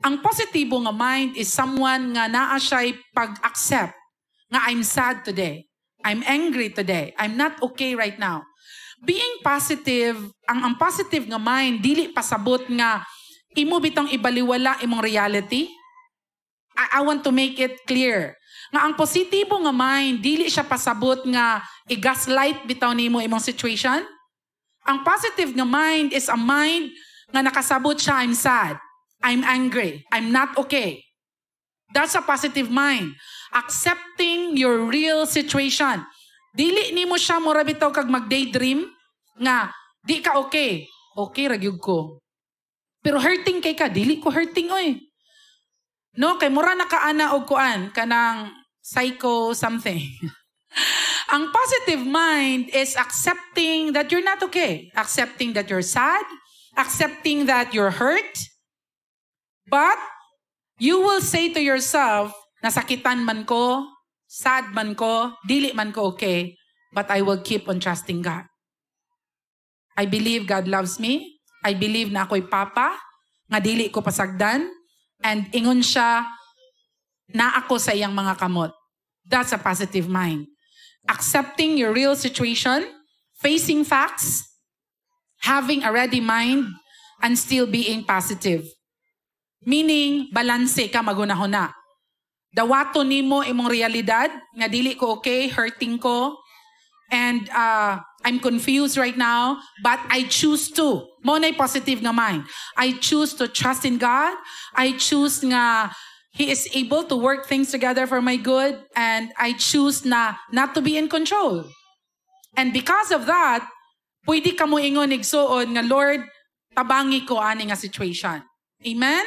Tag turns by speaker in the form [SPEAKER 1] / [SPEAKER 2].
[SPEAKER 1] Ang positibo nga mind is someone nga naa siya'y pag-accept nga I'm sad today. I'm angry today. I'm not okay right now. Being positive, ang positive nga mind, dili pasabot nga imo bitong ibaliwala imong reality. I want to make it clear. Nga ang positibo nga mind, dili siya pasabot nga i-gaslight bitaw nimo imong situation. Ang positive nga mind is a mind nga nakasabot siya, I'm sad, I'm angry, I'm not okay. That's a positive mind. Accepting your real situation. Dili nimo siya mura bitaw kag mag-daydream nga di ka okay. Okay ra gyud ko. Pero hurting kay ka, dili ko hurting oy. No, kay mura nakaana og kuan kanang psycho something. Ang positive mind is accepting that you're not okay. Accepting that you're sad. Accepting that you're hurt. But you will say to yourself, nasakitan man ko, sad man ko, dili man ko okay, but I will keep on trusting God. I believe God loves me. I believe na ako'y papa, nga dili ko pasagdan, and ingon siya, na ako sa iyang mga kamot. That's a positive mind. Accepting your real situation, facing facts, having a ready mind, and still being positive. Meaning, balanse ka magunahuna. Dawato nimo imong realidad, nga dili ko okay, hurting ko, and I'm confused right now, but I choose to. Mo na'y positive nga mind. I choose to trust in God. I choose nga He is able to work things together for my good, and I choose na not to be in control. And because of that, pwede ka mo ingon igsuon nga, Lord, tabangi ko ani nga situation. Amen?